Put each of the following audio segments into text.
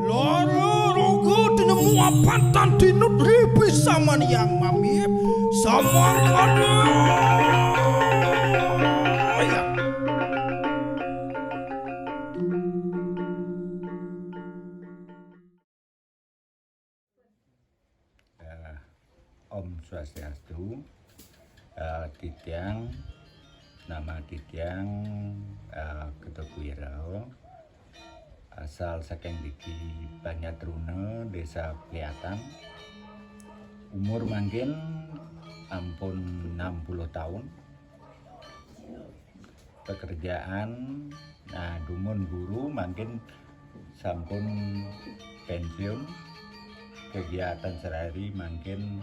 Loro rogo dinemu apatan dinudri bisa yang mami sama kode. Ya. Om Swastiastu. Titiang, nama Titiang Ketukuirau, asal saking diki Banyatruna, Desa Pliatan. Umur mangkin ampun 60 tahun. Pekerjaan dumun guru mangkin sampun pensiun. Kegiatan sehari mungkin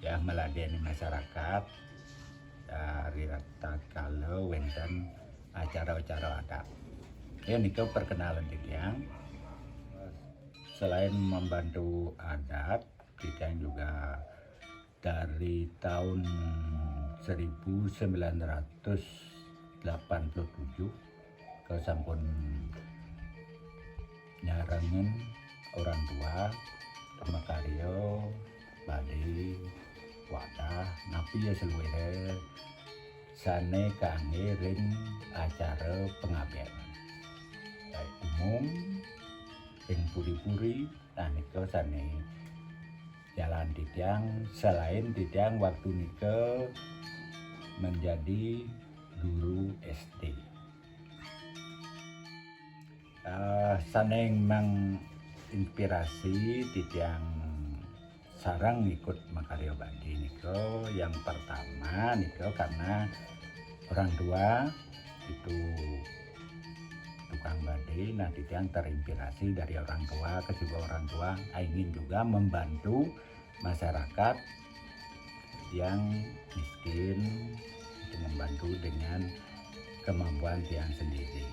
ya meladeni masyarakat dari rata kalau wenten acara-acara adat. Ya niku perkenalan Titiang. Selain membantu adat, Titiang juga dari tahun 1987 ke sampun nyarengin orang tua Makaryo, Badi, Wadah, napi ya seluruhnya sane kangge ring acara pengabdian baik umum, ring puri-puri, niku sane jalan Titiang. Selain Titiang waktu niku menjadi guru SD. Saneng mang inspirasi Titiang sarang ikut Makaryo Badi niko yang pertama niko karena orang tua itu tukang badi. Titiang terinspirasi dari orang tua, kedua orang tua ingin juga membantu masyarakat yang miskin, itu membantu dengan kemampuan Tiang sendiri.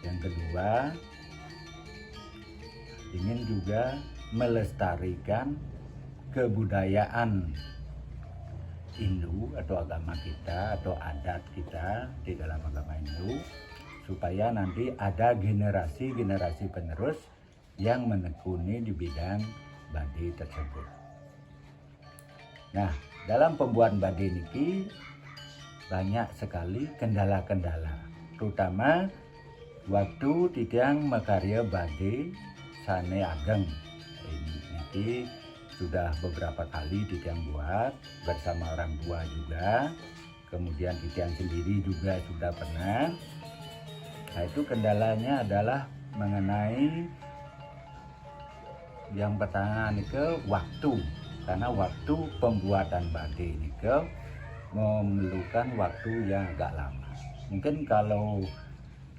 Yang kedua, ingin juga melestarikan kebudayaan Hindu atau agama kita atau adat kita di dalam agama Hindu, supaya nanti ada generasi-generasi penerus yang menekuni di bidang badi tersebut. Nah, dalam pembuatan badi niki banyak sekali kendala-kendala, terutama waktu Titiang Makaryo Badi sane ageng. Ini sudah beberapa kali Titiang buat bersama orang tua juga, kemudian Titiang sendiri juga sudah pernah. Itu kendalanya adalah mengenai yang pertama nike waktu, karena waktu pembuatan badi nike memerlukan waktu yang agak lama. Mungkin kalau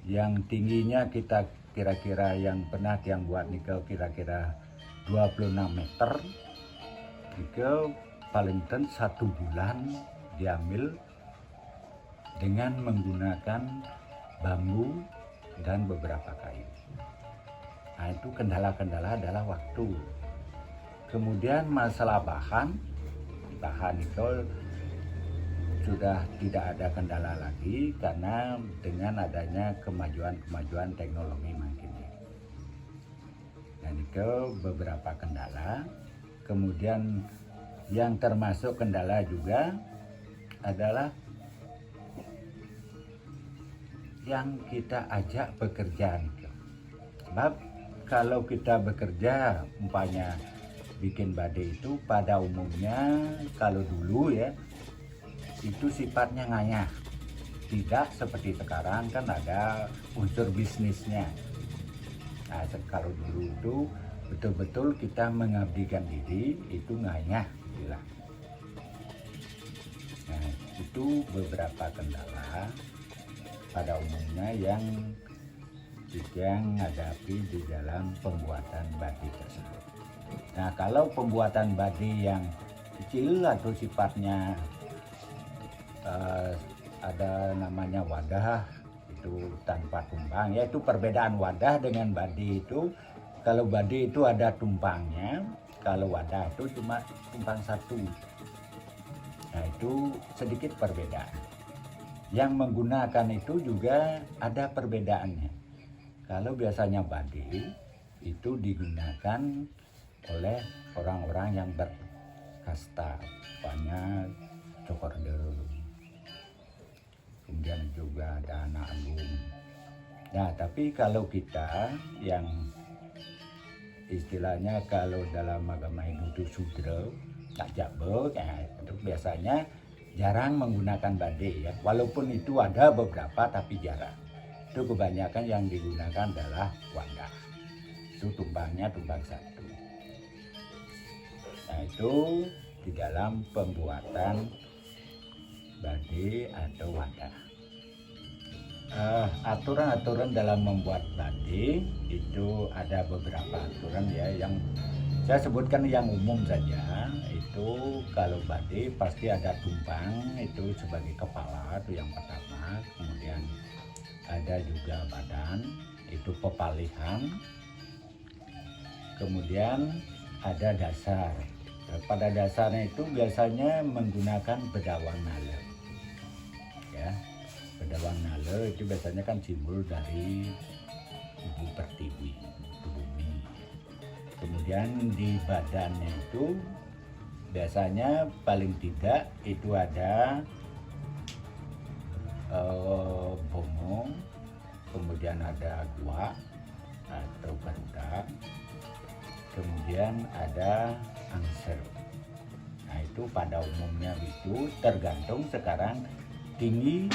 yang tingginya kita kira-kira yang pernah Tiang buat nikel kira-kira 26 meter, nikel paling ten 1 bulan diambil dengan menggunakan bambu dan beberapa kayu. Itu kendala-kendala adalah waktu. Kemudian masalah bahan nikel sudah tidak ada kendala lagi karena dengan adanya kemajuan teknologi makin. Dan itu beberapa kendala. Kemudian yang termasuk kendala juga adalah yang kita ajak bekerja. Sebab kalau kita bekerja umpamanya bikin badi itu pada umumnya kalau dulu ya itu sifatnya ngayah, tidak seperti sekarang kan ada unsur bisnisnya. Kalau dulu itu betul-betul kita mengabdikan diri, itu ngayah bilang. Itu beberapa kendala pada umumnya yang hadapi di dalam pembuatan badi tersebut. Kalau pembuatan badi yang kecil atau sifatnya ada namanya wadah itu tanpa tumpang, yaitu perbedaan wadah dengan badi itu. Kalau badi itu ada tumpangnya, kalau wadah itu cuma tumpang satu. Itu sedikit perbedaan. Yang menggunakan itu juga ada perbedaannya. Kalau biasanya badi itu digunakan oleh orang-orang yang berkasta, banyak Cokorda, kemudian juga ada anak agung. Nah, tapi kalau kita yang istilahnya kalau dalam agama Hindu itu Sudra, tak jabek, ya, itu biasanya jarang menggunakan bade ya. Walaupun itu ada beberapa tapi jarang. Itu kebanyakan yang digunakan adalah wadah. Itu tumpangnya tumpang satu. Nah, itu di dalam pembuatan bade atau wadah. Aturan-aturan dalam membuat bade itu ada beberapa aturan ya, yang saya sebutkan yang umum saja. Itu kalau bade pasti ada tumpang itu sebagai kepala, itu yang pertama. Kemudian ada juga badan, itu pepalihan. Kemudian ada dasar. Pada dasarnya itu biasanya menggunakan bedawang nala. Ya. Bedawang nala itu biasanya kan simbol dari ibu pertiwi, ibu bumi. Kemudian di badannya itu biasanya paling tidak itu ada bongo, kemudian ada gua atau garuda, kemudian ada angser. Nah, itu pada umumnya itu tergantung sekarang tinggi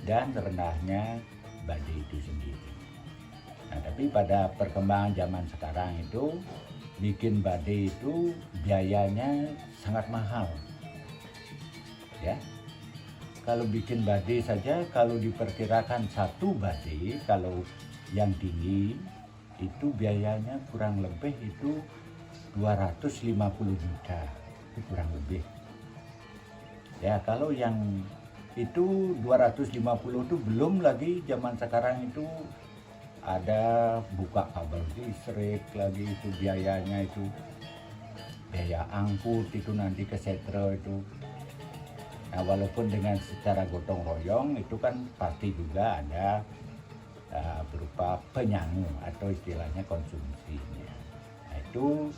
dan rendahnya bade itu sendiri. Nah, tapi pada perkembangan zaman sekarang itu bikin bade itu biayanya sangat mahal. Ya. Kalau bikin bade saja, kalau diperkirakan satu bade kalau yang tinggi itu biayanya kurang lebih itu 250 juta, itu kurang lebih. Ya, kalau yang itu 250 itu belum lagi zaman sekarang itu ada buka kabel listrik lagi, itu biayanya itu biaya angkut itu nanti ke setro itu. Nah, walaupun dengan secara gotong royong itu kan pasti juga ada berupa penyangu atau istilahnya konsumsinya. Nah, itu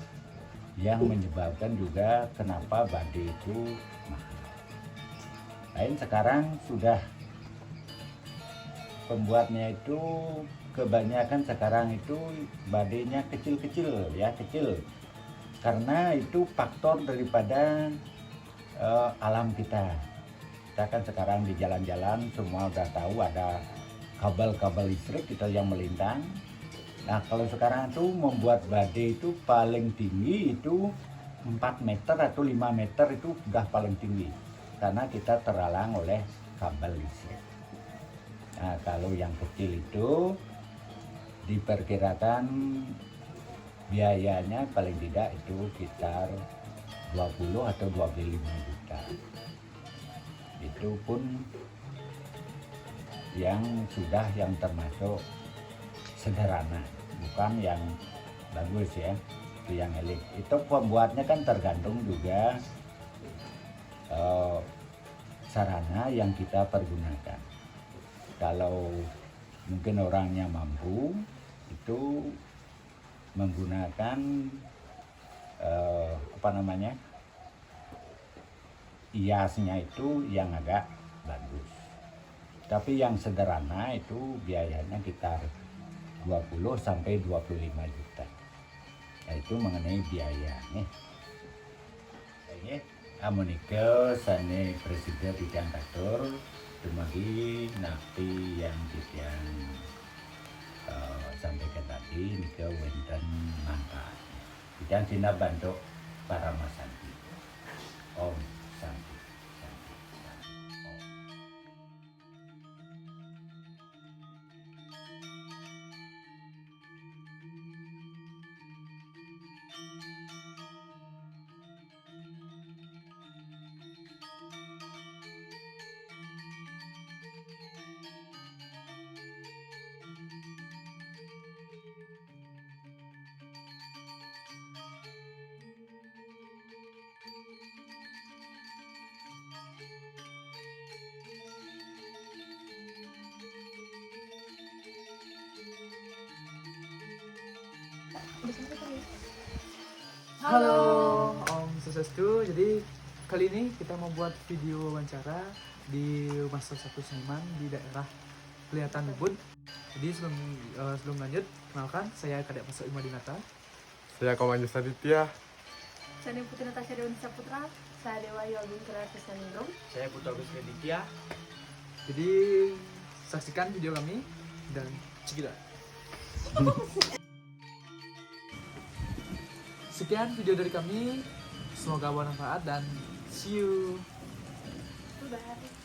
yang menyebabkan juga kenapa bade itu mahal. Lain sekarang sudah pembuatnya itu kebanyakan sekarang itu badenya kecil-kecil ya, kecil. Karena itu faktor daripada alam kita. Kita kan sekarang di jalan-jalan semua udah tahu ada kabel-kabel listrik kita yang melintang. Nah, kalau sekarang itu membuat bade itu paling tinggi itu 4 meter atau 5 meter itu sudah paling tinggi. Karena kita terhalang oleh kabel listrik. Nah, kalau yang kecil itu diperkirakan biayanya paling tidak itu sekitar 20 atau 25 juta. Itu pun yang sudah yang termasuk sederhana, bukan yang bagus ya, itu yang elit. Itu pembuatnya kan tergantung juga sarana yang kita pergunakan. Kalau mungkin orangnya mampu itu menggunakan hiasnya itu yang agak bagus. Tapi yang sederhana itu biayanya sekitar 20 sampai 25 juta. Nah, itu mengenai biayanya. Amonika sane presiden bidang kantor dumagi napi yang sampaikan tadi nika wonten manfaat. Bidang dina bantu para masanti. Om Santi. Halo, Om Swastiastu. Jadi kali ini kita mau buat video wawancara di rumah salah satu seniman di daerah Kelihatan Ubud. Jadi sebelum lanjut, kenalkan saya Kadek Pasok Ima Dinata. Saya Komandan Saditya. Saya Putri Natasha Dewi Saputra. Saya Dewa Yolwin Kreatif Sanindom. Saya Putra Agus Reditya. Jadi saksikan video kami dan cekidot. Sekian video dari kami. Semoga bermanfaat dan see you. Bye.